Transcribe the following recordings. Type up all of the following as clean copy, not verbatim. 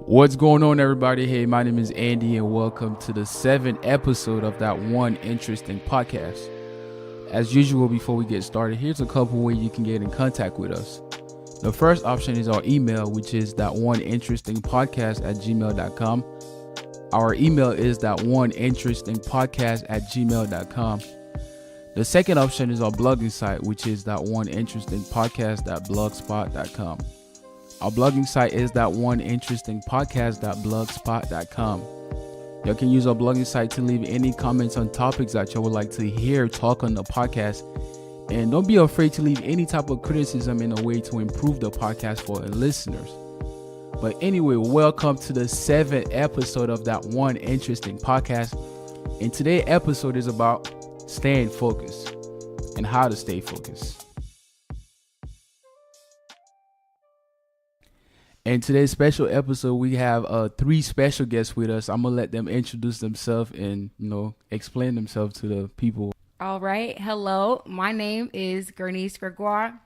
What's going on, everybody? Hey, my name is Andy, and welcome to the 7th episode of that one interesting podcast. As usual, before we get started, here's a couple ways you can get in contact with us. The first option is our email, which is that one interesting podcast at gmail.com. Our email is that one interesting podcast at gmail.com. The second option is our blogging site, which is that one interesting podcast at blogspot.com. Our blogging site is that one interesting podcast.blogspot.com. You can use our blogging site to leave any comments on topics that you would like to hear talk on the podcast. And don't be afraid to leave any type of criticism in a way to improve the podcast for our listeners. But anyway, welcome to the 7th episode of that one interesting podcast. And today's episode is about staying focused and how to stay focused. In today's special episode, we have 3 special guests with us. I'm going to let them introduce themselves and, explain themselves to the people. All right. Hello. My name is Gurnice Gregoire.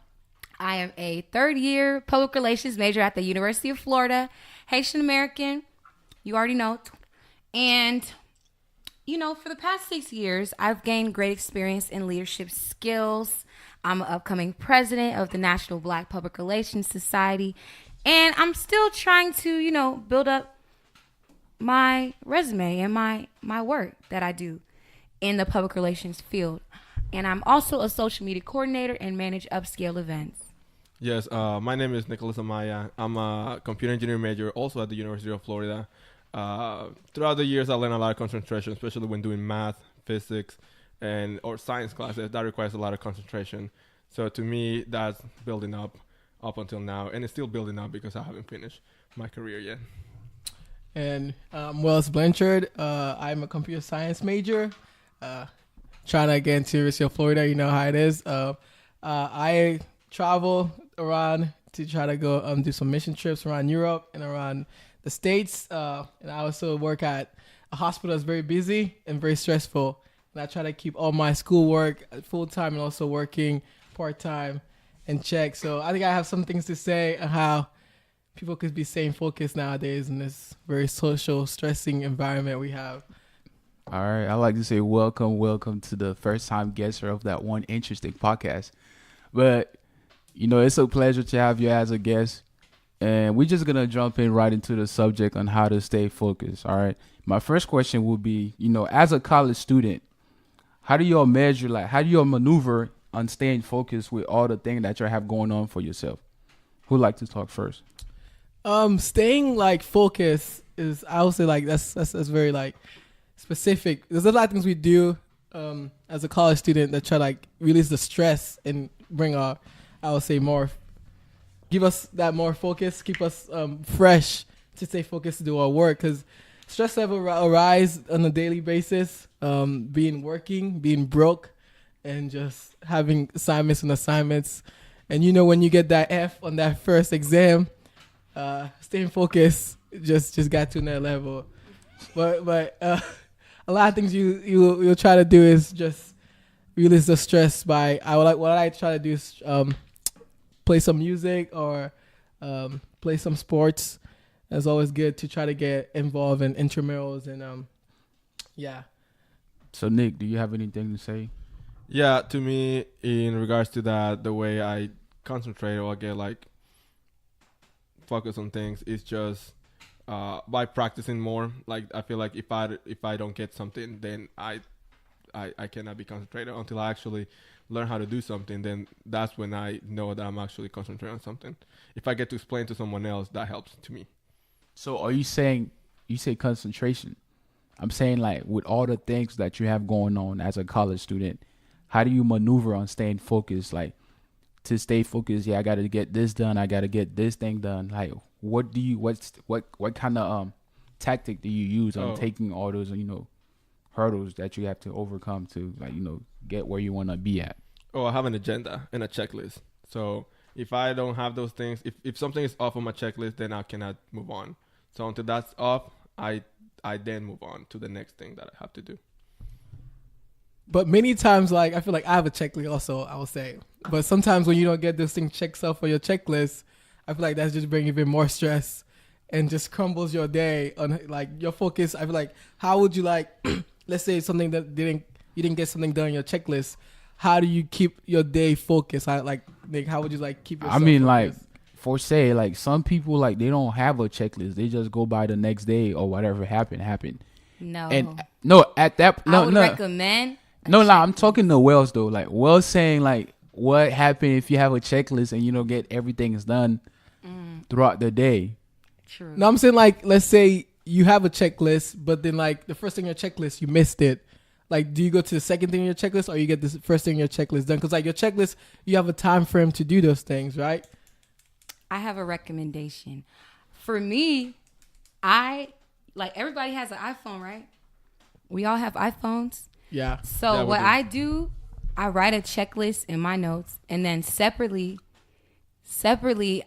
I am a third-year public relations major at the University of Florida, Haitian American. You already know. And, for the past 6 years, I've gained great experience in leadership skills. I'm an upcoming president of the National Black Public Relations Society. And I'm still trying to, build up my resume and my work that I do in the public relations field. And I'm also a social media coordinator and manage upscale events. Yes, my name is Nicholas Amaya. I'm a computer engineering major also at the University of Florida. Throughout the years, I learned a lot of concentration, especially when doing math, physics, or science classes. That requires a lot of concentration. So to me, that's building up until now, and it's still building up because I haven't finished my career yet. And I'm Wells Blanchard. I'm a computer science major, trying to get into University of Florida. You know how it is. I travel around to try to go do some mission trips around Europe and around the States. And I also work at a hospital that's very busy and very stressful. And I try to keep all my schoolwork full-time and also working part-time and check. So I think I have some things to say on how people could be staying focused nowadays in this very social, stressing environment we have. All right. I'd like to say welcome to the first time guest of that one interesting podcast. But, it's a pleasure to have you as a guest. And we're just going to jump in right into the subject on how to stay focused. All right. My first question would be, as a college student, how do you maneuver on staying focused with all the things that you have going on for yourself? Who'd like to talk first? Staying focused is, I would say that's very specific. There's a lot of things we do as a college student that try to release the stress and bring give us that more focus, keep us fresh to stay focused to do our work, because stress level arise on a daily basis, being broke, and just having assignments. And when you get that F on that first exam, staying focused just got to another level. But a lot of things you'll try to do is just release the stress what I try to do is play some music or play some sports. It's always good to try to get involved in intramurals and yeah. So Nick, do you have anything to say? Yeah, to me, in regards to that, the way I concentrate or get focus on things is just by practicing more. I feel like if I don't get something, then I cannot be concentrated until I actually learn how to do something. Then that's when I know that I'm actually concentrating on something. If I get to explain to someone else, that helps to me. So are you saying, you say concentration? I'm saying with all the things that you have going on as a college student, how do you maneuver on staying focused? To stay focused, I got to get this done. I got to get this thing done. What kind of tactic do you use on taking all those, hurdles that you have to overcome to, get where you want to be at? I have an agenda and a checklist. So if I don't have those things, if something is off on my checklist, then I cannot move on. So until that's off, I then move on to the next thing that I have to do. But many times, I feel like I have a checklist also, I would say. But sometimes when you don't get this thing checked off for your checklist, I feel like that's just bringing even more stress and just crumbles your day on like your focus. I feel like, how would you like, let's say something that you didn't get something done on your checklist. How do you keep your day focused? Like Nick, how would you like keep yourself I mean, focused? like, for say, like, some people, like, they don't have a checklist. They just go by the next day or whatever happened. No. And no, at that, I no, would no, recommend. no, I'm talking to Wells though. Like, Wells saying like, what happened if you have a checklist and you don't get everything is done throughout the day? True. No, I'm saying like, let's say you have a checklist, but then like the first thing on your checklist, you missed it. Like, do you go to the second thing on your checklist, or you get the first thing on your checklist done? Because like your checklist, you have a time frame to do those things, right? I have a recommendation. For me, I like everybody has an iPhone, right? We all have iPhones. Yeah. So Yeah, we what do. I do, I write a checklist in my notes, and then separately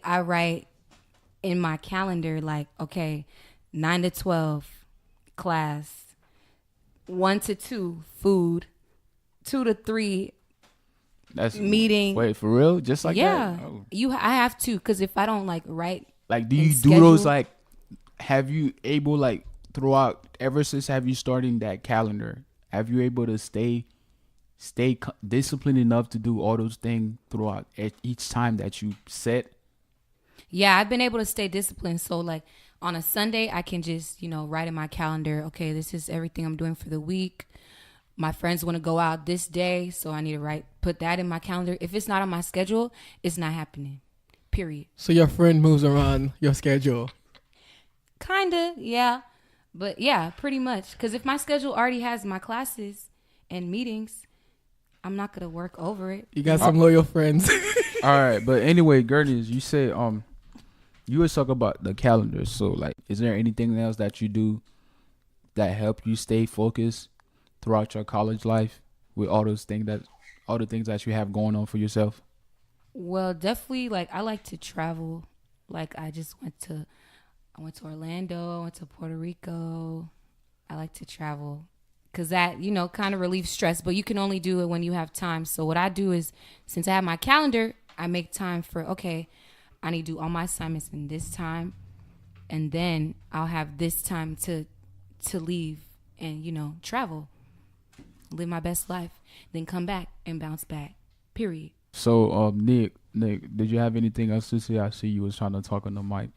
I write in my calendar like, okay, 9 to 12 class, 1 to 2 food, 2 to 3 That's meeting. Wait, for real? Just like yeah, that? Oh. I have to, because if I don't like write, Like, do and you do those schedule. like? Have you able like throughout ever since have you starting that calendar? Have you able to stay disciplined enough to do all those things throughout each time that you set? yeah, I've been able to stay disciplined. So like on a Sunday, I can just, write in my calendar, okay, this is everything I'm doing for the week. My friends want to go out this day, so I need to put that in my calendar. If it's not on my schedule, it's not happening. Period. So your friend moves around your schedule. Kinda, yeah. But yeah, pretty much. Because if my schedule already has my classes and meetings, I'm not gonna work over it. You got some loyal friends. All right, but anyway, Gurneys, you said you was talking about the calendar. So like, is there anything else that you do that help you stay focused throughout your college life with all the things that you have going on for yourself? Well, definitely, like, I like to travel. Like, I went to Orlando, I went to Puerto Rico. I like to travel because that, kind of relieves stress, but you can only do it when you have time. So what I do is, since I have my calendar, I make time for, okay, I need to do all my assignments in this time, and then I'll have this time to leave and, travel, live my best life, then come back and bounce back, period. So Nick, did you have anything else to say? I see you was trying to talk on the mic.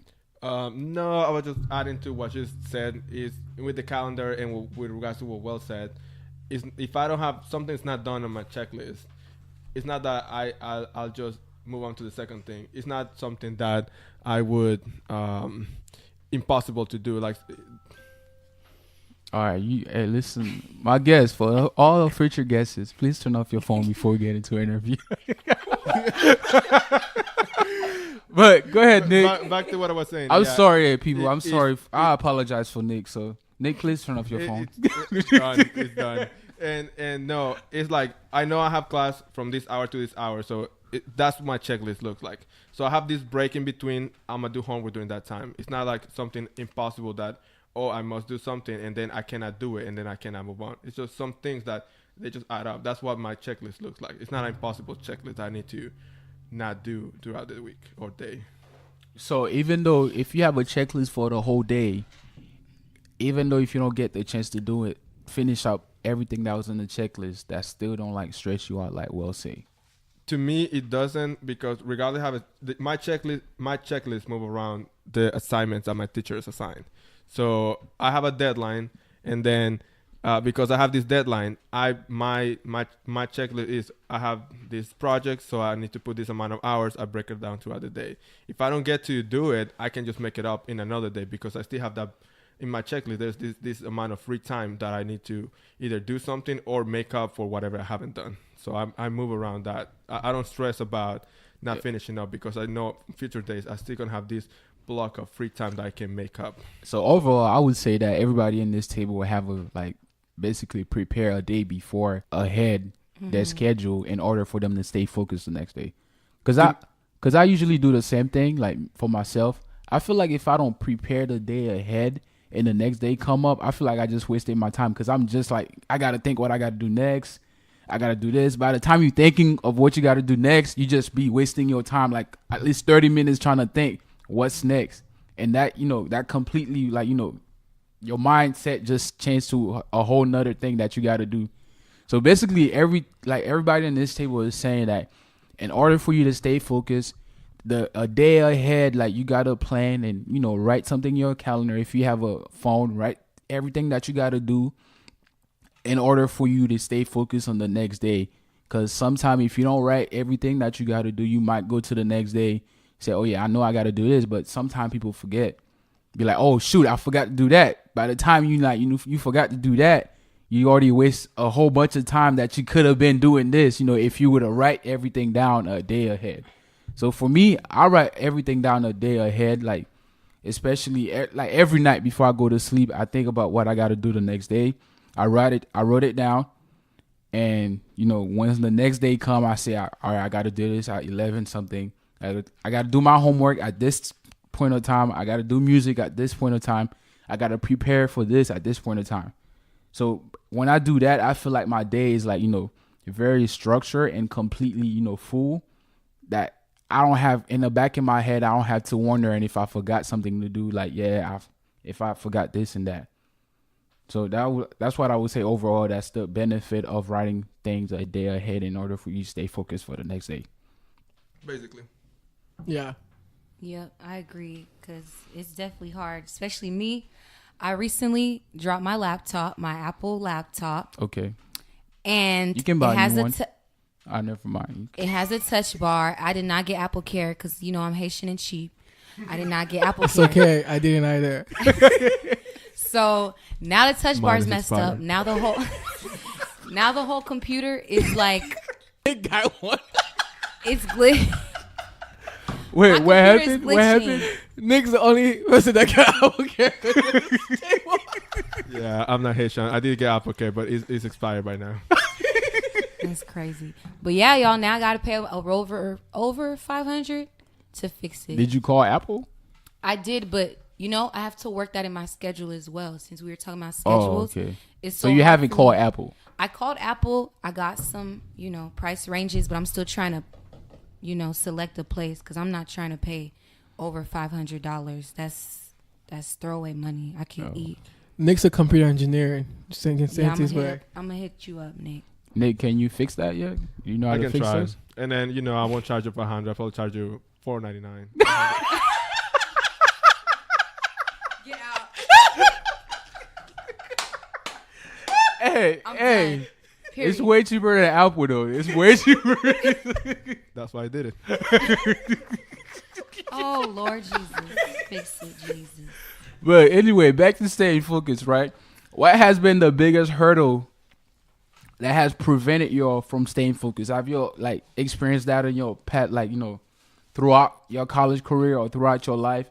No, I was just adding to what you said is with the calendar and with regards to what Will said, is if I don't have something's not done on my checklist, it's not that I'll just move on to the second thing. It's not something that I would impossible to do. Like, All right, hey, listen, my guest, for all the future guests, please turn off your phone before we get into an interview. But go ahead, Nick. back to what I was saying. I'm Yeah. sorry, people. I'm It- sorry. I apologize for Nick. So, Nick, please turn off your phone. It's done. It's done. And no, it's like I know I have class from this hour to this hour, so that's what my checklist looks like. So I have this break in between. I'm gonna do homework during that time. It's not like something impossible that I must do something and then I cannot do it and then I cannot move on. It's just some things that they just add up. That's what my checklist looks like. It's not an impossible checklist I need to not do throughout the week or day. So, even though if you have a checklist for the whole day, even though if you don't get the chance to do it, finish up everything that was in the checklist, that still don't like stress you out, like Will say. To me, it doesn't, because regardless of my checklist move around the assignments that my teachers assign. So I have a deadline, and then because I have this deadline, my checklist is I have this project, so I need to put this amount of hours. I break it down throughout the day. If I don't get to do it, I can just make it up in another day because I still have that in my checklist. There's this amount of free time that I need to either do something or make up for whatever I haven't done. So I move around that. I don't stress about not finishing up because I know future days I still gonna have this block of free time that I can make up. So overall, I would say that everybody in this table will have basically prepare a day before ahead their schedule in order for them to stay focused the next day. Cause I usually do the same thing. Like for myself, I feel like if I don't prepare the day ahead and the next day come up, I feel like I just wasted my time. Cause I'm just like, I gotta think what I gotta do next. I gotta do this. By the time you're thinking of what you gotta do next, you just be wasting your time, like at least 30 minutes trying to think what's next. and that, you know, that completely, like, you know, your mindset just changed to a whole nother thing that you got to do. So basically, everybody in this table is saying that in order for you to stay focused, a day ahead, like, you got to plan and, you know, write something in your calendar. If you have a phone, write everything that you got to do in order for you to stay focused on the next day. Because sometimes if you don't write everything that you got to do, you might go to the next day, say, oh yeah, I know I got to do this, but sometimes people forget. Be like, oh shoot, I forgot to do that. By the time you forgot to do that, you already waste a whole bunch of time that you could have been doing this, you know, if you were to write everything down a day ahead. So for me, I write everything down a day ahead, like, especially like every night before I go to sleep, I think about what I got to do the next day. I wrote it down. And, you know, when the next day come, I say, all right, I got to do this at 11 something. I got to do my homework at this point of time. I got to do music at this point of time. I got to prepare for this at this point of time. So when I do that, I feel like my day is, like, you know, very structured and completely, you know, full, that I don't have in the back of my head. I don't have to wonder and if I forgot something to do, like, if I forgot this and that. So that's what I would say overall. That's the benefit of writing things a day ahead in order for you to stay focused for the next day. Basically. Yeah. Yep, I agree, because it's definitely hard, especially me. I recently dropped my laptop, my Apple laptop. Okay. And you can buy it has one. Never mind. It has a touch bar. I did not get Apple Care because, you know, I'm Haitian and cheap. I did not get Apple Care. It's okay. I didn't either. So now the touch bar is messed expired. up. Now the whole computer is like It got one. it's glitch. Wait, what computer is happened? What happened? Nick's the only person that got Apple Care. Yeah, I'm not Haitian. I did get Apple Care, but it's expired by now. That's crazy. But yeah, y'all, now I gotta pay over $500 to fix it. Did you call Apple? I did, but you know, I have to work that in my schedule as well. Since we were talking about Oh, schedules, okay. it's So you hard haven't for called me. Apple? I called Apple. I got some, you know, price ranges, but I'm still trying to, you know, select a place because I'm not trying to pay over $500. That's throwaway money. I can't Oh. eat. Nick's a computer engineer. Just thinking Yeah, his way. I'm gonna hit you up, Nick. Nick, can you fix that yet? You know how I to can fix try. this? And then, you know, I won't charge you for 100. I'll probably charge you $4.99. Get out. Hey, I'm hey. done. It's Period. way cheaper than Apple, though. It's way cheaper. That's why I did it. Oh Lord Jesus, fix it, Jesus. But anyway, back to staying focused, right? What has been the biggest hurdle that has prevented you from staying focused? Have you, like, experienced that in your past, like, you know, throughout your college career or throughout your life?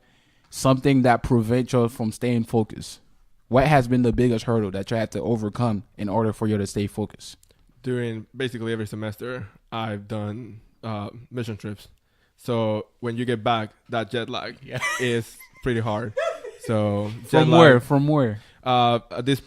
Something that prevents you from staying focused? What has been the biggest hurdle that you had to overcome in order for you to stay focused? During basically every semester, I've done mission trips. So when you get back, that jet lag is pretty hard. So jet lag, From where? This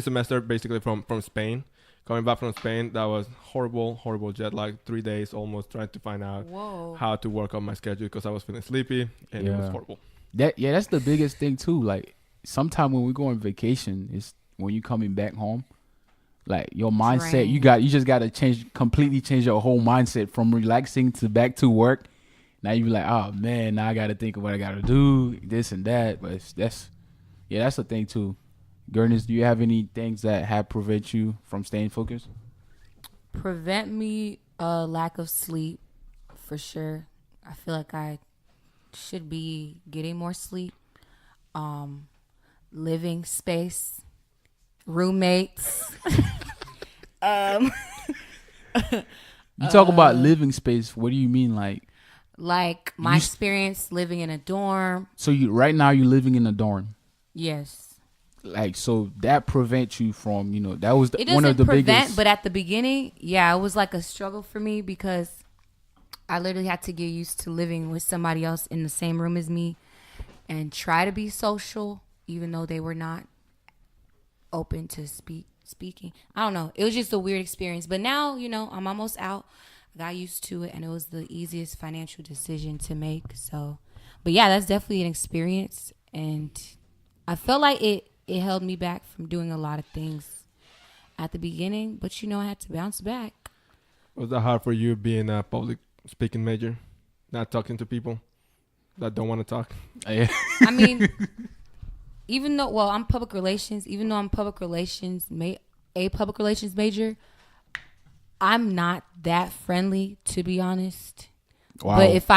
semester, basically from Spain. Coming back from Spain, that was horrible jet lag. 3 days almost trying to find out Whoa. how to work on my schedule because I was feeling sleepy and it was Yeah. horrible. That's the biggest thing too. Like, sometime when we go on vacation, is when you coming back home, like, your mindset, you just gotta completely change your whole mindset from relaxing to back to work. Now you be like, oh man, now I gotta think of what I gotta do, this and that. But that's the thing too. Gurnis, do you have any things that have prevent you from staying focused? Prevent me lack of sleep, for sure. I feel like I should be getting more sleep. Living space, roommates. You talk about living space. What do you mean, like? Like my experience living in a dorm. So right now you're living in a dorm. Yes. Like, so that prevents you from, you know, that was It one of doesn't the prevent, biggest. but at the beginning, yeah, it was like a struggle for me because I literally had to get used to living with somebody else in the same room as me and try to be social, even though they were not open to speaking. I don't know. It was just a weird experience. But now, you know, I'm almost out. I got used to it, and it was the easiest financial decision to make. So, But yeah, that's definitely an experience, and I felt like it held me back from doing a lot of things at the beginning. But I had to bounce back. Was that hard for you being a public speaking major, not talking to people that don't want to talk? Yeah. I mean, even though I'm public relations a public relations major, I'm not that friendly, to be honest. Wow. But if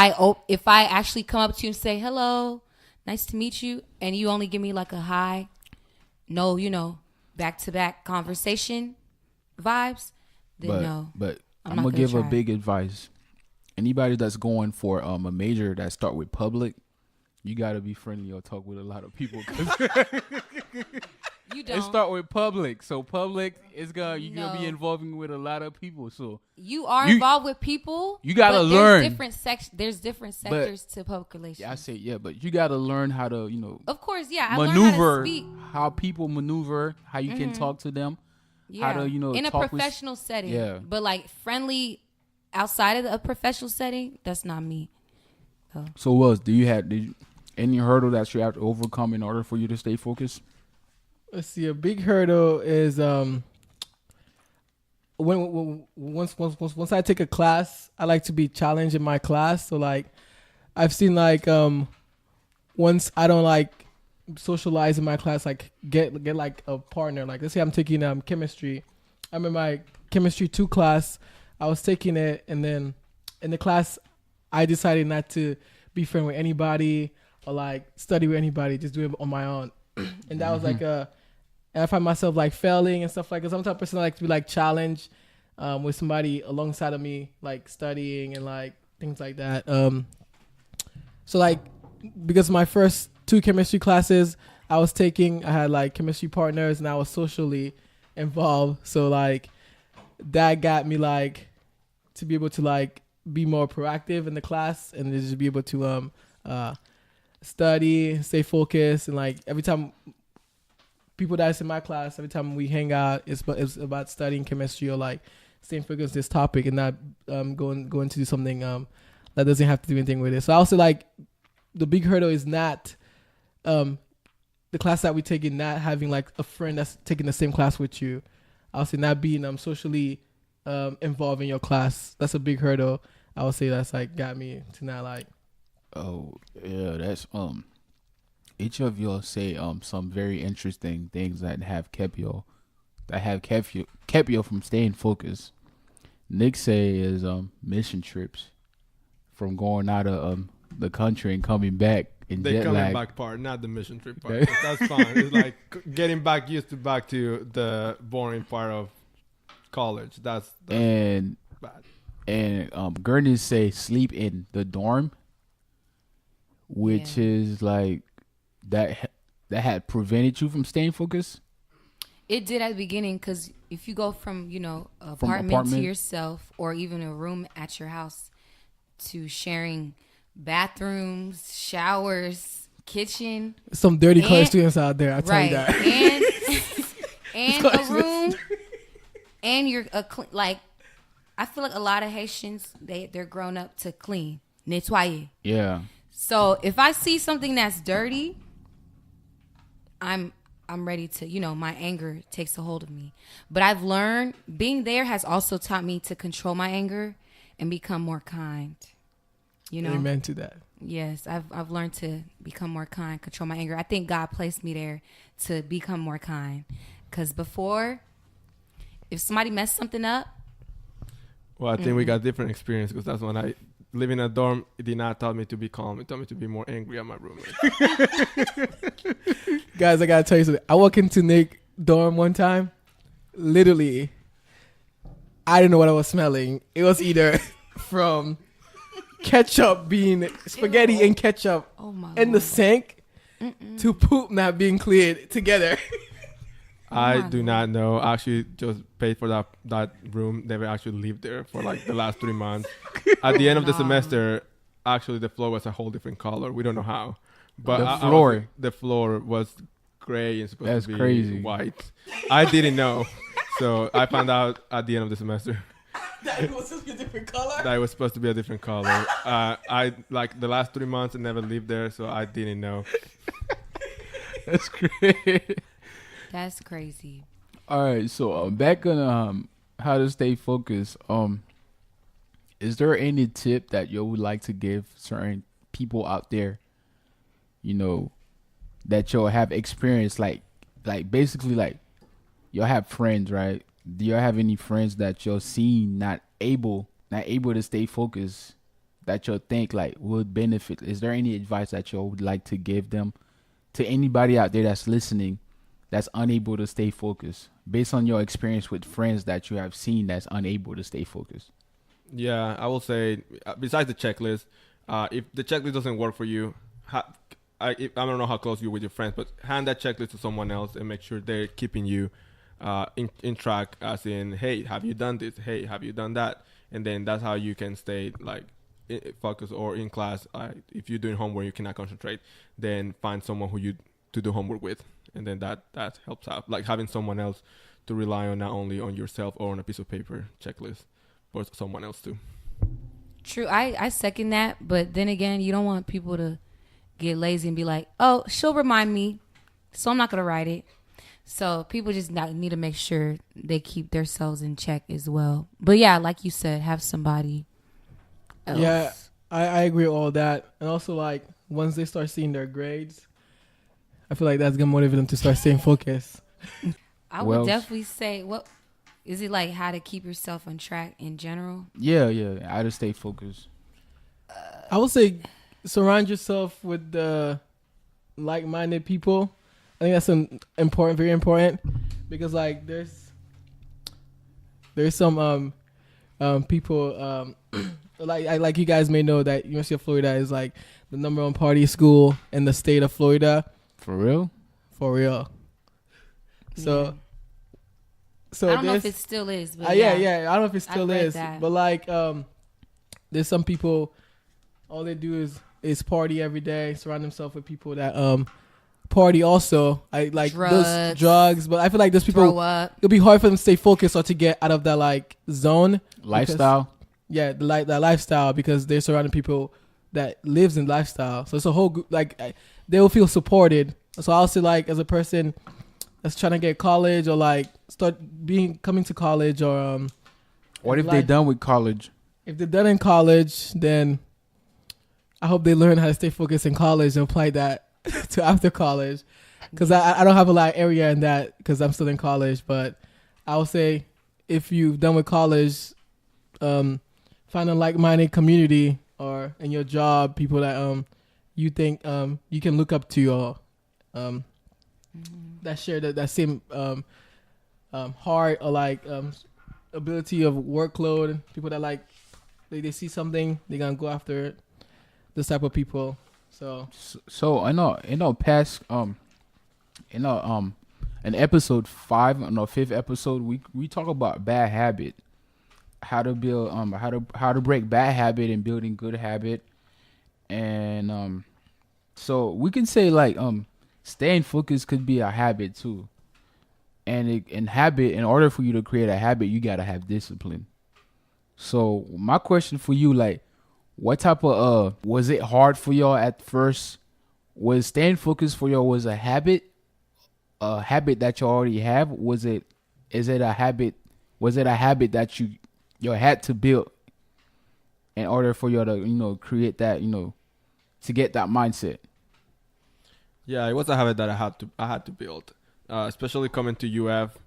I actually come up to you and say hello, nice to meet you, and you only give me like a hi, no, back to back conversation vibes, then no. But I'm not gonna give a try. big advice. Anybody that's going for a major that start with public, you gotta be friendly or talk with a lot of people. 'Cause You it don't. start with public, so public is gonna you're gonna be No. involving with a lot of people. So You are You- involved with people. you gotta but learn. There's different sectors to public relations. yeah, I say but you gotta learn how to Of course, yeah. I maneuver, learned how to speak. how people maneuver, how you can talk to them. Yeah. How to in a talk with- professional setting. Yeah. But like friendly outside of a professional setting, that's not me. So did you any hurdle that you have to overcome in order for you to stay focused? Let's see. A big hurdle is when once I take a class, I like to be challenged in my class. So like, I've seen like once I don't like socialize in my class, like get like a partner. Like let's say I'm taking chemistry. I'm in my chemistry 2 class. I was taking it, and then in the class, I decided not to be friend with anybody or like study with anybody. Just do it on my own, and that was like and I find myself like failing and stuff like that. I'm the type of person that like to be like challenged with somebody alongside of me, like studying and like things like that. So like because my first 2 chemistry classes I had like chemistry partners and I was socially involved. So like that got me like to be able to like be more proactive in the class and just be able to study, stay focused, and like every time people that's in my class, every time we hang out, it's about studying chemistry or like staying focused on this topic and not going to do something that doesn't have to do anything with it. So I also like the big hurdle is not the class that we take in not having like a friend that's taking the same class with you. I would say not being socially involved in your class. That's a big hurdle. I would say that's like got me to not like. Oh yeah, that's each of y'all say some very interesting things that have kept you from staying focused. Nick say is mission trips, from going out of the country and coming back in The jet coming lag. back part, not the mission trip part. That's fine. It's like getting back to the boring part of college. That's and bad. Gurney say sleep in the dorm, which Yeah. is like that had prevented you from staying focused. It did at the beginning because if you go from apartment to apartment. yourself or even a room at your house to sharing bathrooms, showers, kitchen, Some dirty college And- students out there. I tell right, you that. and a room, and you're like, I feel like a lot of Haitians they're grown up to clean, nettoyer. Yeah. So if I see something that's dirty, I'm ready to, my anger takes a hold of me. But I've learned being there has also taught me to control my anger and become more kind. Amen to that. Yes, I've learned to become more kind, control my anger. I think God placed me there to become more kind. Because before, if somebody messed something up, Well, I think we got different experience because that's when I living in a dorm. It did not tell me to be calm. It told me to be more angry at my roommate. Guys, I gotta tell you something. I walked into Nick dorm one time. Literally, I didn't know what I was smelling. It was either from ketchup being spaghetti and ketchup oh my in the Lord. sink to poop not being cleared together. I my do not know. I actually just paid for that room. Never actually lived there for like the last 3 months. At the end of the Nah. semester, actually the floor was a whole different color. We don't know how, but The the floor was gray and supposed That's to be crazy. white. I didn't know, so I found out at the end of the semester. That it was supposed to be a different color. That it was supposed to be a different color. I like the last 3 months I never lived there, so I didn't know. That's great. That's crazy. All right, so back on how to stay focused. Is there any tip that you would like to give certain people out there? You know, that you'll have experience, like basically like you'll have friends, right? Do you have any friends that you're seeing not able to stay focused that you'll think like would benefit? Is there any advice that you would like to give them to anybody out there that's listening that's unable to stay focused based on your experience with friends that you have seen that's unable to stay focused? Yeah, I will say besides the checklist, if the checklist doesn't work for you, I don't know how close you're with your friends, but hand that checklist to someone else and make sure they're keeping you in track, as in, hey, have you done this? Hey, have you done that? And then that's how you can stay like focused. Or in class, if you're doing homework, you cannot concentrate, then find someone who you to do homework with, and then that helps out. Like having someone else to rely on, not only on yourself or on a piece of paper checklist, but someone else too. True. I second that, but then again, you don't want people to get lazy and be like, oh, she'll remind me, so I'm not going to write it. So people just need to make sure they keep themselves in check as well. But yeah, like you said, have somebody else. Yeah, I agree with all that. And also, like, once they start seeing their grades, I feel like that's going to motivate them to start staying focused. I would definitely say, what is it like, how to keep yourself on track in general? Yeah, how to stay focused. I would say surround yourself with the like-minded people. I think that's very important, because like there's some people like you guys may know that University of Florida is like the #1 party school in the state of Florida. For real? For real. So. Yeah. So I don't know if it still is, but yeah. I don't know if it still is, that. but like there's some people, all they do is party every day, surround themselves with people that party also. I like those drugs, but I feel like those people, it'll be hard for them to stay focused or to get out of that like zone lifestyle. That lifestyle, because they're surrounding people that lives in lifestyle. So it's a whole group, like they will feel supported. So I'll say, like, as a person that's trying to get college or like coming to college, or what if they're done with college? If they're done in college, then I hope they learn how to stay focused in college and apply that to after college. Because I don't have a lot of area in that, because I'm still in college. But I would say, if you've done with college, find a like-minded community, or in your job, people that you think you can look up to, or that share that same heart, or like ability of workload. People that like they see something, they're gonna go after it. This type of people. So I know past in episode 5, on our 5th episode, we talk about bad habit, how to build how to break bad habit and building good habit. And so we can say, like, staying focused could be a habit too. And in order for you to create a habit, you gotta have discipline. So my question for you, like, what type of was it hard for y'all at first? Was staying focused for y'all was a habit that you already have? Was it a habit that you had to build in order for you to create that, to get that mindset? Yeah, it was a habit that I had to build, especially coming to UF.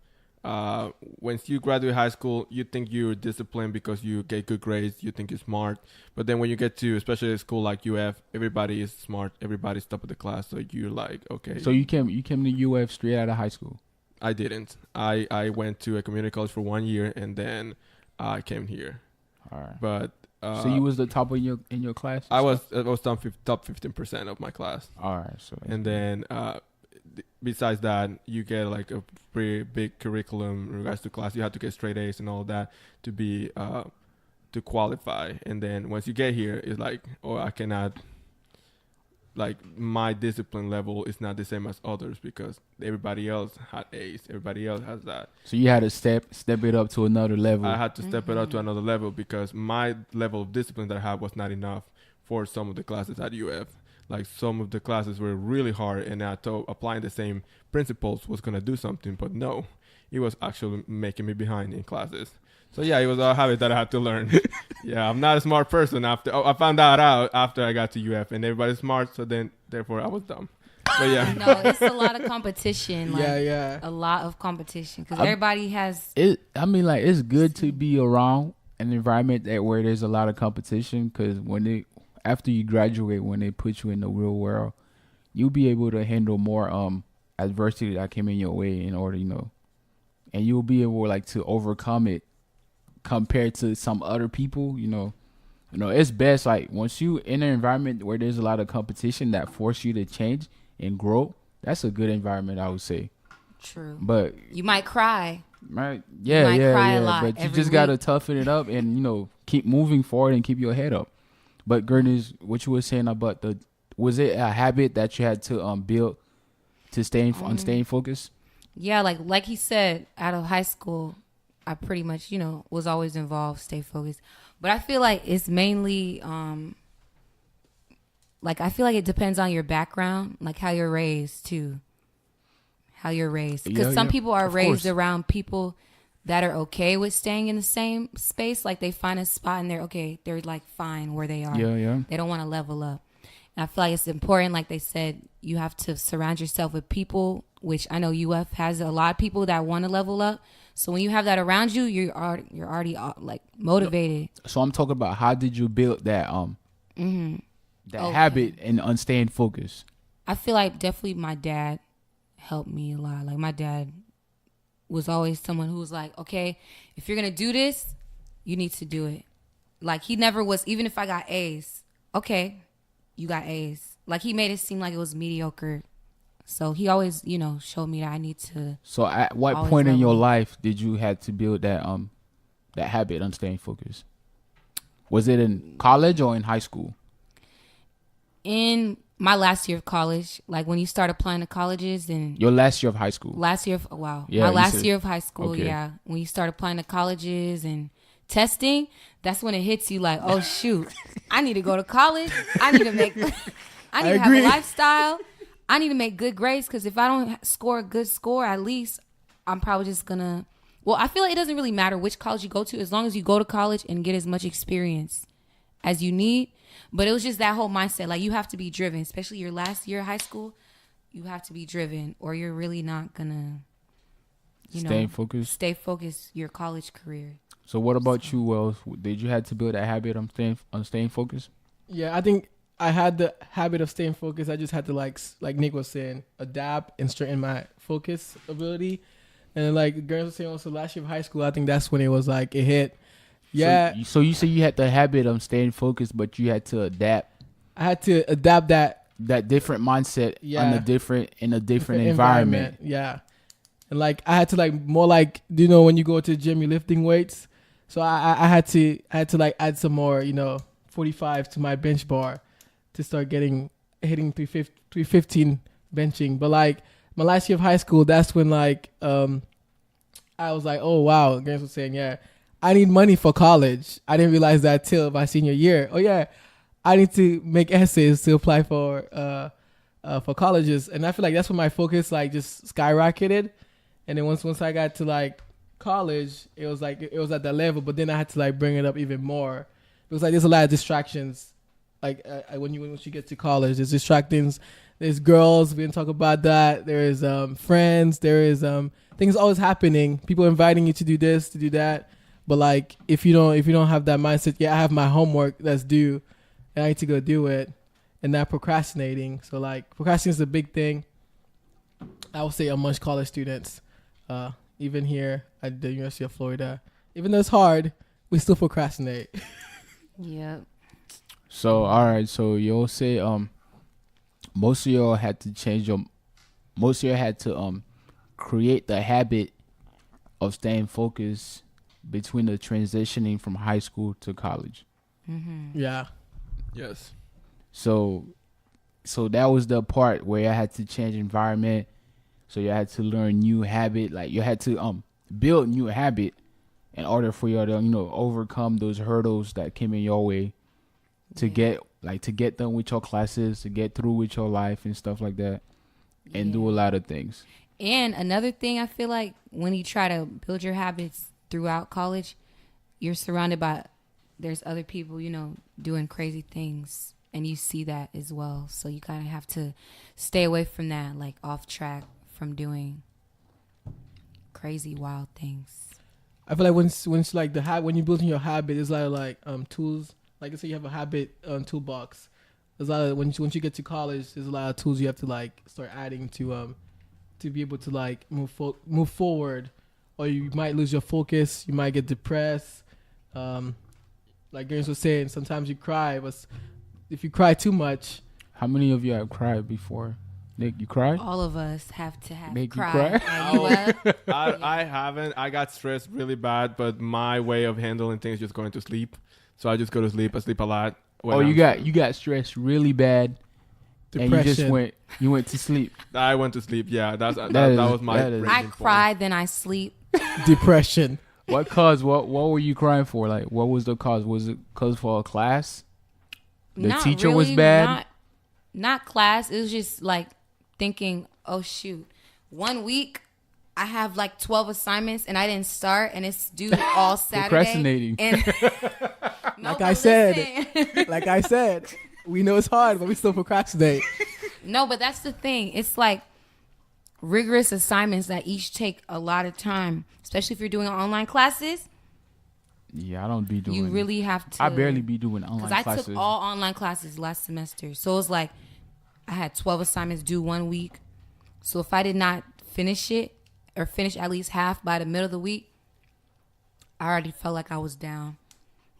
Once you graduate high school, you think you're disciplined because you get good grades, you think you're smart. But then when you get to, especially a school like UF, everybody is smart, everybody's top of the class. So you're like, okay. So you came to UF straight out of high school? I didn't. I went to a community college for 1 year, and then I came here. All right. But so you was the top in your class? I was top 15% of my class. All right. So and then besides that, you get like a pretty big curriculum in regards to class. You have to get straight A's and all that to be to qualify. And then once you get here, it's like, oh, I cannot like my discipline level is not the same as others because everybody else had A's. Everybody else has that. So you had to step it up to another level. I had to step it up to another level because my level of discipline that I had was not enough for some of the classes at UF. Like some of the classes were really hard, and I thought applying the same principles was gonna do something, but no, it was actually making me behind in classes. So yeah, it was a habit that I had to learn. Yeah, I'm not a smart person. I found that out after I got to UF, and everybody's smart, so then therefore I was dumb. But yeah, No, it's a lot of competition. Like, yeah. a lot of competition because everybody has. I mean, like, it's good to be around an environment where there's a lot of competition, because after you graduate, when they put you in the real world, you'll be able to handle more adversity that came in your way in order, and you'll be able like to overcome it compared to some other people. It's best like once you in an environment where there's a lot of competition that force you to change and grow. That's a good environment, I would say. True. But You might cry. right, You might cry a lot but you every just gotta week. toughen it up and keep moving forward and keep your head up. But Gurneys, what you were saying about was it a habit that you had to build to staying focused? Yeah, like he said, out of high school, I pretty much, was always involved, stay focused. But I feel like it's mainly, I feel like it depends on your background, like how you're raised too. How you're raised. Because some people are of raised course. around people that are okay with staying in the same space. Like they find a spot and they're like fine where they are. Yeah. They don't want to level up. And I feel like it's important, like they said, you have to surround yourself with people, which I know UF has a lot of people that want to level up. So when you have that around you, you're already like motivated. So I'm talking about how did you build that that Okay. habit and staying focused? I feel like definitely my dad helped me a lot. Like my dad was always someone who was like, okay, if you're going to do this, you need to do it. Like he never was, even if I got A's, okay, you got A's. Like he made it seem like it was mediocre. So he always, showed me that I need to. So at what Always point in your level. life did you have to build that habit on staying focused? Was it in college or in high school? In my last year of college, like when you start applying to colleges and Your last year of high school. last year of, wow, Yeah, my you last said- year of high school, okay. yeah. When you start applying to colleges and testing, that's when it hits you like, oh shoot, I need to go to college. I need to have agree. a lifestyle. I need to make good grades because if I don't score a good score, at least I'm probably just gonna. Well, I feel like it doesn't really matter which college you go to as long as you go to college and get as much experience as you need. But it was just that whole mindset. Like you have to be driven, especially your last year of high school. You have to be driven or you're really not gonna, Staying focused. stay focused your college career. So what about you, Wells? Did you have to build that habit on staying focused? Yeah, I think I had the habit of staying focused. I just had to like Nick was saying, adapt and strengthen my focus ability. And like girls were saying also last year of high school, I think that's when it was like it hit. Yeah, So you say you had the habit of staying focused, but you had to adapt I had to adapt that that different mindset Yeah. in a different environment. Yeah, and like I had to like more like when you go to the gym, you're lifting weights. So I had to like add some more 45 to my bench bar to start hitting 315 benching. But like my last year of high school, that's when like I was like, oh wow, Grants was saying, yeah, I need money for college. I didn't realize that till my senior year. Oh yeah, I need to make essays to apply for colleges, and I feel like that's when my focus like just skyrocketed. And then once I got to like college, it was like it was at that level, but then I had to like bring it up even more. It was like there's a lot of distractions. Like when you get to college, there's distractions. There's girls. We didn't talk about that. There is friends. There is things always happening. People inviting you to do this, to do that. But like if you don't have that mindset, yeah, I have my homework that's due, and I need to go do it, and not procrastinating. So like procrastinating is a big thing. I would say amongst college students, even here at the University of Florida, even though it's hard, we still procrastinate. Yep. So all right, so you'll say most of y'all had to create the habit of staying focused between the transitioning from high school to college. Mm-hmm. Yeah. yes. So so that was the part where I had to change environment. So you had to learn new habit. Like you had to build new habit in order for you to overcome those hurdles that came in your way to get done with your classes, to get through with your life and stuff like that, and do a lot of things. And another thing, I feel like when you try to build your habits throughout college, you're surrounded by there's other people, doing crazy things, and you see that as well. So you kind of have to stay away from that, like off track from doing crazy, wild things. I feel like once like when you're building your habit, it's like tools. Like I say, you have a habit toolbox. There's a lot of once you get to college, there's a lot of tools you have to like start adding to be able to like move forward, or you might lose your focus. You might get depressed. Like Gaines was saying, sometimes you cry, but if you cry too much. How many of you have cried before? Nick, you cried? All of us have to have Make you cried. cry? I haven't. I got stressed really bad, but my way of handling things is just going to sleep. So I just go to sleep. I sleep a lot. You got stressed really bad, Depression. and you went to sleep. I went to sleep. Yeah, that was my. that is- breaking I point. cried, then I sleep. Depression. What cause? What were you crying for? Like, what was the cause? Was it cause for a class? The Not teacher was really, bad? Not class. It was just like thinking, oh shoot, 1 week I have like 12 assignments and I didn't start, and it's due all Saturday. Procrastinating. And no, Like but I said. listen. Like I said, we know it's hard, but we still procrastinate. No, but that's the thing. It's like rigorous assignments that each take a lot of time, especially if you're doing online classes. Yeah, I don't be doing. You really have to. I barely be doing online Because I classes. took all online classes last semester. So it was like I had 12 assignments due 1 week. So if I did not finish it or finish at least half by the middle of the week, I already felt like I was down.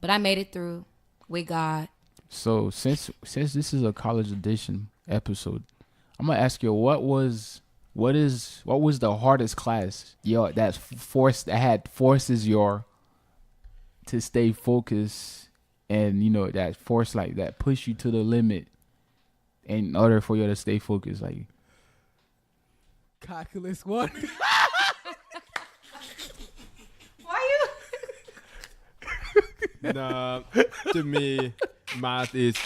But I made it through with God. So since this is a college edition episode, I'm gonna ask you what was the hardest class that forces your to stay focused, and that force like that push you to the limit in order for you to stay focused. Like Calculus 1. Why Nah, to me, math is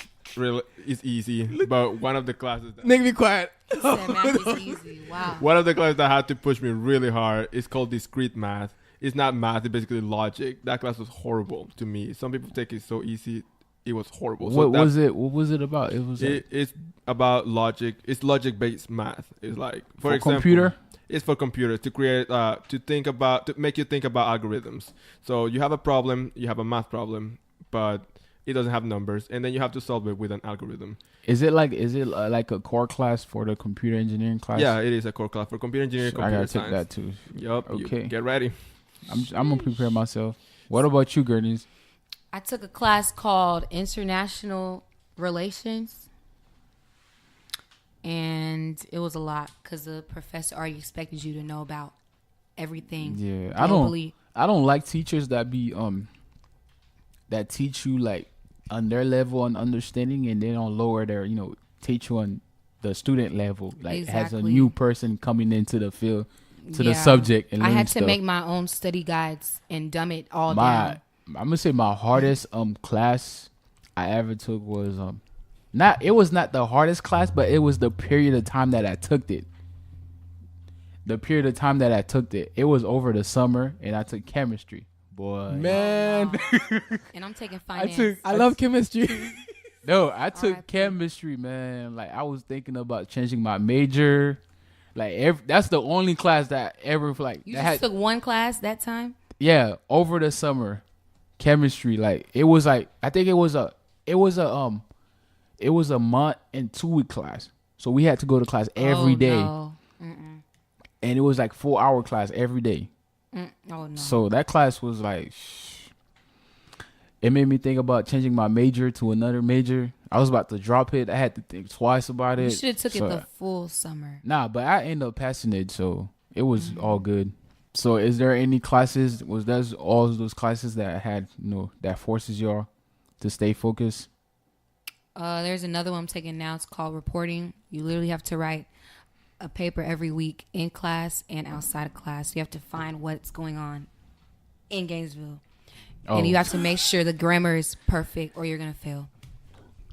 easy. But one of the classes Nigga, be quiet. you said math is easy? Wow. one of the classes that had to push me really hard is called discrete math. It's not math, it's basically logic. That class was horrible to me. Some people take it so easy. It was horrible. what was it? What was it about? It was It's about logic. It's logic-based math. It's like, for example, computer. It's for computers to create, to make you think about algorithms. So you have a problem, you have a math problem, but it doesn't have numbers, and then you have to solve it with an algorithm. Is it like a core class for the computer engineering class? Yeah, it is a core class for computer engineering, So I computer gotta take science. that too. Yup. Okay. Get ready. I'm gonna prepare myself. What about you, Gurneys? I took a class called International Relations. And it was a lot because the professor already expected you to know about everything. Yeah, globally. I don't like teachers that be that teach you like on their level on understanding, and they don't lower their teach you on the student level, like as a Exactly. new person coming into the field to the Yeah. subject. And I learn had to stuff. make my own study guides and dumb it all I'm down. gonna say my hardest class I ever took was it was not the hardest class, but it was the period of time that I took it. The period of time that I took it, it was over the summer, and I took chemistry. Boy, Man, And I'm taking finance. I love chemistry. no, I took RIP. chemistry, man. Like I was thinking about changing my major. Like that's the only class that ever like You that just had took one class that time? yeah over the summer, chemistry. Like it was like I think it was a month and 2 week class. So we had to go to class every day, No. and it was like 4 hour class every day. Oh, no. So that class was like, it made me think about changing my major to another major. I was about to drop it. I had to think twice about it. You should have took So- it the full summer. Nah, but I ended up passing it, so it was all good. So is there any classes, was that all those classes that had, that forces y'all to stay focused? There's another one I'm taking now. It's called reporting. You literally have to write a paper every week in class and outside of class. You have to find what's going on in Gainesville. And you have to make sure the grammar is perfect or you're going to fail.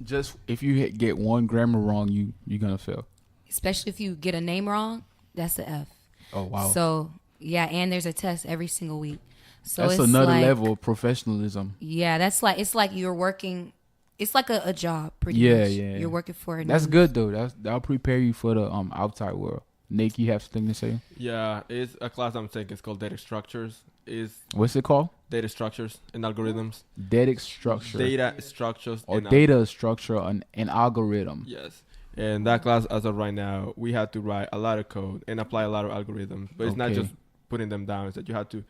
Just if you get one grammar wrong, you're going to fail. Especially if you get a name wrong, that's the F. Oh, wow. So, yeah, and there's a test every single week. So that's it's another like, level of professionalism. Yeah, it's like you're working. It's like a job, pretty Yeah, much. yeah. You're working for it. That's good, though. That'll prepare you for the outside world. Nick, you have something to say? Yeah, it's a class I'm taking. It's called Data Structures. What's it called? Data Structures and Algorithms. Data structure. Data Structures. Or and data structure and algorithm. Yes. And that class, as of right now, we had to write a lot of code and apply a lot of algorithms. But it's not just putting them down. It's that you have to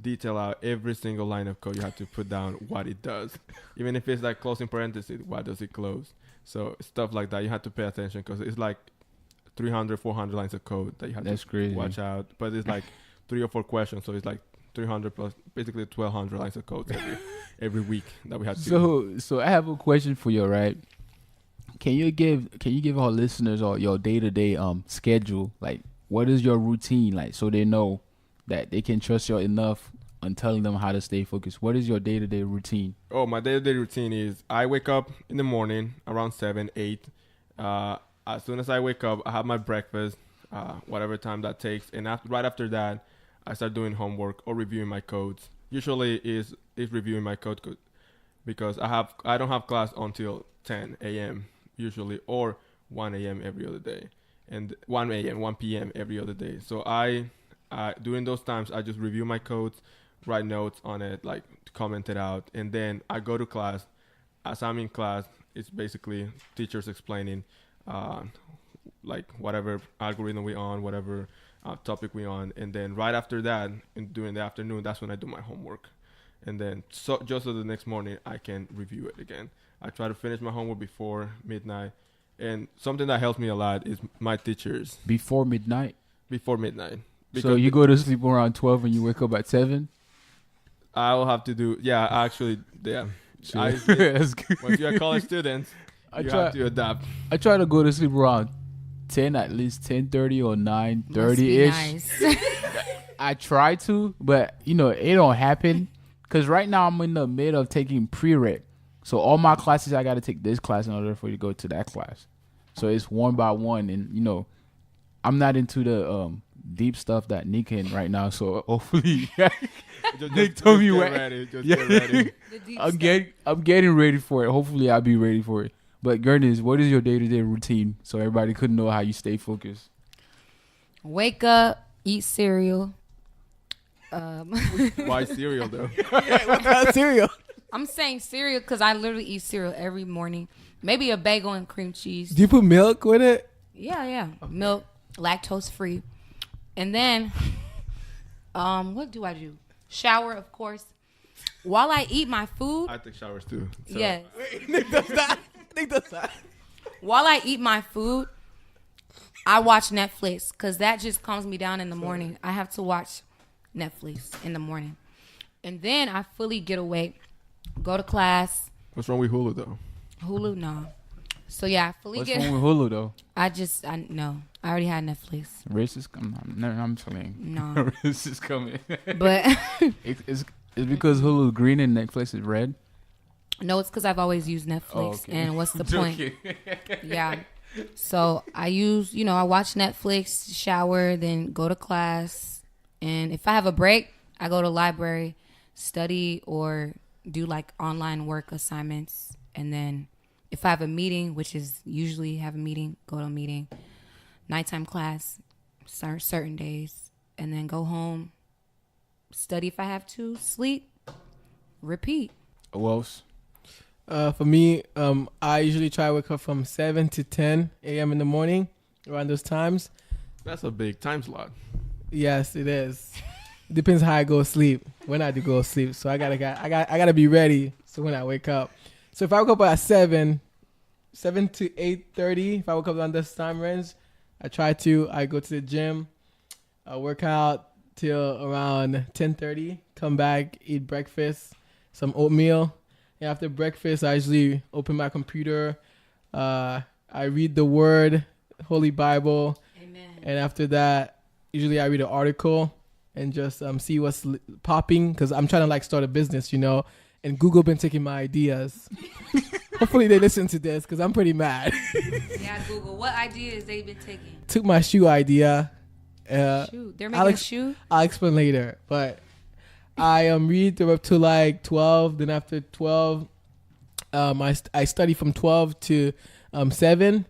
detail out every single line of code. You have to put down what it does. Even if it's like closing parentheses, why does it close? So stuff like that, you have to pay attention because it's like 300, 400 lines of code that you have to crazy. Watch out. But it's like 3 or 4 questions. So it's like 300 plus basically 1,200 lines of code every week that we have to. So I have a question for you, right? Can you give our listeners or your day-to-day schedule? Like, what is your routine like, so they know that they can trust you enough on telling them how to stay focused? What is your day-to-day routine? Oh, my day-to-day routine is I wake up in the morning around 7, 8. As soon as I wake up, I have my breakfast, whatever time that takes, and right after that, I start doing homework or reviewing my codes. Usually is reviewing my code because I don't have class until 10 a.m. usually, or 1 a.m. every other day, and 1 p.m. every other day. So during those times, I just review my codes, write notes on it, like comment it out, and then I go to class. As I'm in class, it's basically teachers explaining like whatever algorithm we on, whatever topic we on, and then right after that, during the afternoon, that's when I do my homework, and then just so the next morning I can review it again. I try to finish my homework before midnight, and something that helps me a lot is my teachers. Before midnight? Before midnight. So you go to sleep around 12 and you wake up at 7? I'll have to do, yeah, actually, yeah. Sure. That's good. Once you're a college student, you have to adapt. I try to go to sleep around 10, at least 10:30 or 9:30-ish. Nice. I try to, but, it don't happen. Because right now I'm in the mid of taking pre-rep. So all my classes, I got to take this class in order for you to go to that class. So it's one by one. And, I'm not into the deep stuff that Nick in right now. So hopefully Nick told me what. Get ready. I'm getting ready for it. Hopefully I'll be ready for it. But Gurnis, what is your day-to-day routine so everybody could know how you stay focused? Wake up, eat cereal. Why cereal though? What kind of cereal? I'm saying cereal because I literally eat cereal every morning. Maybe a bagel and cream cheese. Do you put milk with it? Yeah. Milk, lactose free. And then, what do I do? Shower, of course. While I eat my food. I take showers too. So. Yes. Nick does that. While I eat my food, I watch Netflix because that just calms me down in the morning. I have to watch Netflix in the morning. And then I fully get awake, go to class. What's wrong with Hulu though? Hulu, no. So yeah, I fully What's get. wrong with Hulu though? I no. I already had Netflix. Race is coming. I'm saying. No. Race is coming. But It's because Hulu green and Netflix is red. no, it's because I've always used Netflix. Oh, okay. And what's the point? Joking. Yeah. So I I watch Netflix, shower, then go to class. And if I have a break, I go to library, study, or do like online work assignments. And then if I have a meeting, which is usually have a meeting, go to a meeting, nighttime class, certain days, and then go home, study if I have to, sleep, repeat. What else? For me, I usually try to wake up from 7 to 10 a.m. in the morning, around those times. That's a big time slot. Yes, it is. Depends how I go to sleep. When I do go to sleep, so I gotta be ready. So when I wake up, so if I wake up at 7 to 8:30, if I wake up on this time range, I go to the gym, I work out till around 10:30, come back, eat breakfast, some oatmeal, And after breakfast, I usually open my computer. I read the Word, Holy Bible. Amen. And after that, usually I read an article and just see what's popping, because I'm trying to like start a business, and Google been taking my ideas. Hopefully they listen to this, because I'm pretty mad. Yeah, Google. What ideas they been taking? Took my shoe idea. Shoot, they're making a shoe? I'll explain later. But I read up to like 12. Then after 12, I study from 12 to 7.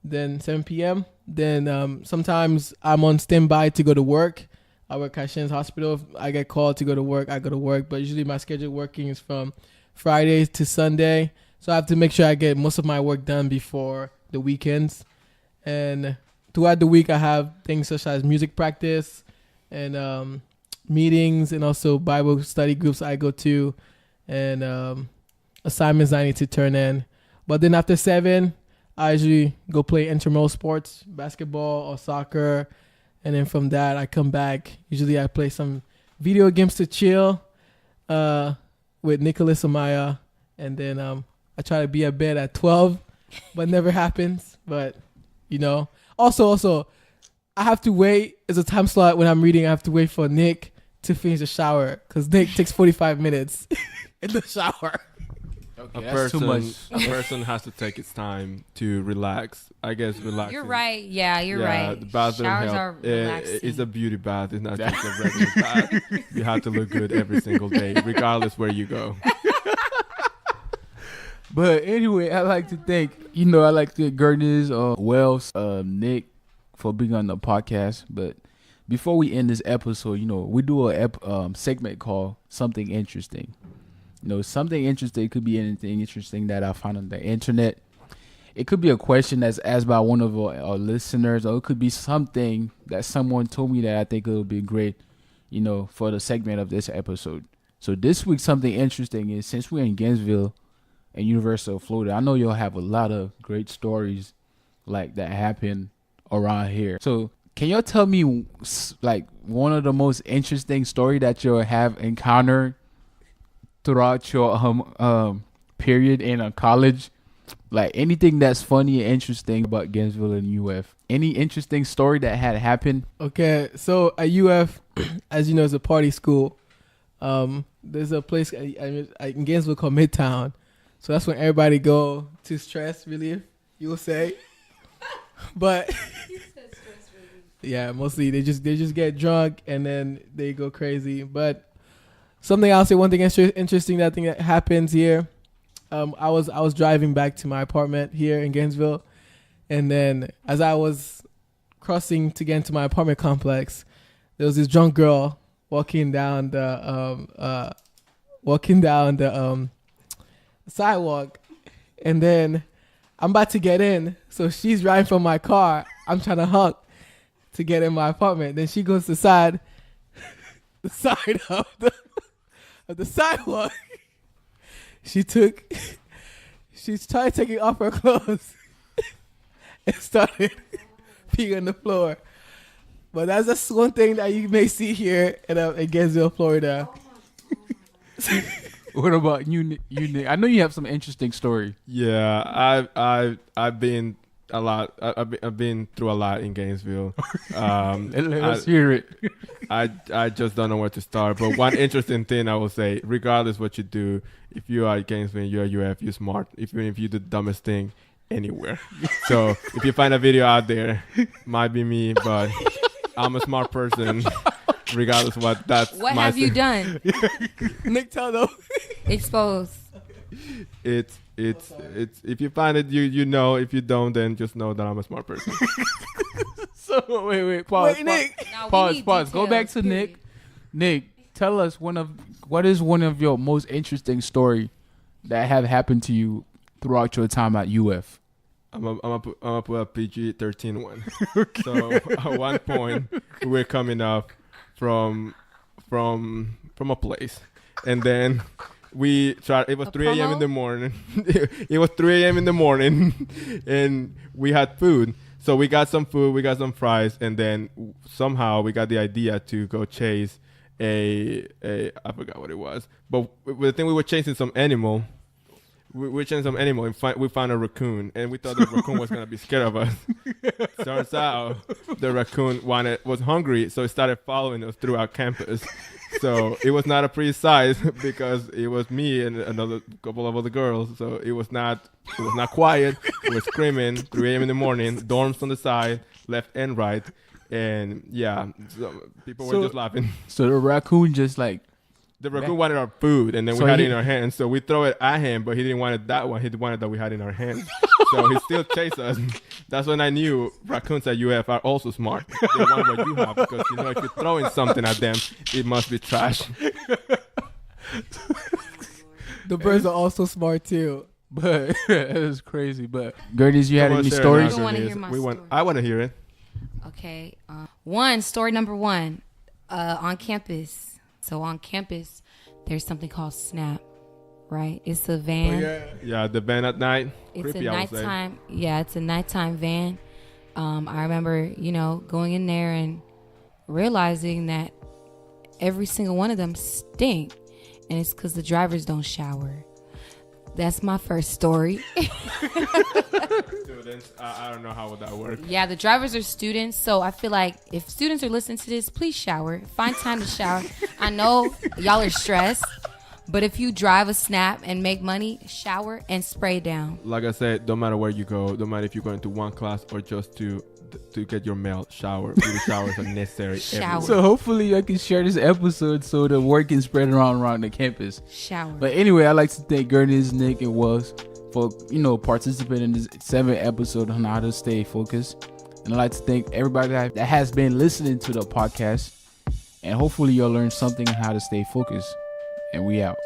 Then 7 p.m. Then sometimes I'm on standby to go to work. I work at Shands Hospital. If I get called to go to work, I go to work. But usually my schedule working is from Fridays to Sunday. So I have to make sure I get most of my work done before the weekends. And throughout the week, I have things such as music practice and meetings, and also Bible study groups I go to, and assignments I need to turn in. But then after 7, I usually go play intramural sports, basketball or soccer. And then from that, I come back. Usually I play some video games to chill with Nicholas Amaya. And then I try to be at bed at 12, but never happens. But, Also, I have to wait. There's a time slot when I'm reading. I have to wait for Nick to finish the shower, because Nick takes 45 minutes in the shower. Okay, that's too much. A person has to take its time to relax. I guess relaxing. You're right. Yeah, you're right. The bathroom Showers help. are relaxing. It's a beauty bath. It's not just a regular bath. You have to look good every single day, regardless where you go. But anyway, I like to thank Gurnis, Wells, Nick for being on the podcast. But before we end this episode, we do a segment called Something Interesting. Something interesting could be anything interesting that I found on the internet. It could be a question that's asked by one of our listeners, or it could be something that someone told me that I think it would be great, for the segment of this episode. So this week, something interesting is, since we're in Gainesville and University of Florida, I know you'll have a lot of great stories like that happen around here. So can y'all tell me like one of the most interesting story that you'll have encountered throughout your period in college? Like anything that's funny and interesting about Gainesville and UF. Any interesting story that had happened? Okay, so at UF, as you know, it's a party school. There's a place in Gainesville called Midtown. So that's when everybody go to stress relief, you will say. But yeah, mostly they just get drunk and then they go crazy. But something I'll say, one thing interesting that happens here. I was driving back to my apartment here in Gainesville, and then as I was crossing to get into my apartment complex, there was this drunk girl walking down the sidewalk, and then I'm about to get in, so she's riding from my car. I'm trying to honk to get in my apartment. Then she goes to the side of the sidewalk. She tried taking off her clothes and started peeing on the floor. But that's just one thing that you may see here in Gainesville, Florida. What about you, Nick? I know you have some interesting story. Yeah, I've been a lot. I've been through a lot in Gainesville. Let's hear it. I just don't know where to start. But one interesting thing I will say, regardless what you do, if you are at Gainesville, you're UF, you're smart. Even if you do the dumbest thing anywhere. So if you find a video out there, might be me, but I'm a smart person. Regardless of what that's. What have you done? Nick, tell them. Expose. It's if you find it, you know. If you don't, then just know that I'm a smart person. So wait, pause. Wait, Nick. No, we Pause. need Go details, back to period. Nick. Nick, tell us what is one of your most interesting story that have happened to you throughout your time at UF. I'm gonna put a PG-13 one. Okay. So at one point we were coming up from a place, and then we tried. It was 3 a.m. in the morning. It was 3 a.m. in the morning, and we had food. So we got some food, we got some fries, and then somehow we got the idea to go chase a I forgot what it was, but the thing we were chasing some animal, we changed some animal and we found a raccoon, and we thought the raccoon was gonna be scared of us. Turns out the raccoon was hungry, so it started following us throughout campus. So it was not a pretty sight because it was me and another couple of other girls. So it was not quiet. We were screaming 3 a.m. in the morning, dorms on the side, left and right, and yeah, so people were just laughing. So the raccoon just like. The raccoon wanted our food, and then we had it in our hands. So we throw it at him, but he didn't want it that one. He wanted that we had in our hands. So he still chased us. That's when I knew raccoons at UF are also smart. They want what you have because, you know, if you're throwing something at them, it must be trash. The birds are also smart too. But it was crazy. But Gerties, you had any stories? I want to hear my story. I want to hear it. Okay. Story number one. On campus. So on campus, there's something called SNAP, right? It's a van. Yeah, the van at night. It's Creepy, a nighttime. Yeah, it's a nighttime van. I remember, going in there and realizing that every single one of them stink, and it's because the drivers don't shower. That's my first story. Students, I don't know how would that work. Yeah, the drivers are students, so I feel like if students are listening to this, please shower. Find time to shower. I know y'all are stressed, but if you drive a SNAP and make money, shower and spray down. Like I said, don't matter where you go, don't matter if you're going to one class or just to get your mail, shower. Really, showers are necessary. Shower. So hopefully I can share this episode so the word can spread around the campus. Shower. But anyway, I'd like to thank Gerties, Nick, and Wells for participating in this 7th episode on how to stay focused. And I'd like to thank everybody that has been listening to the podcast. And hopefully you'll learn something on how to stay focused. And we out.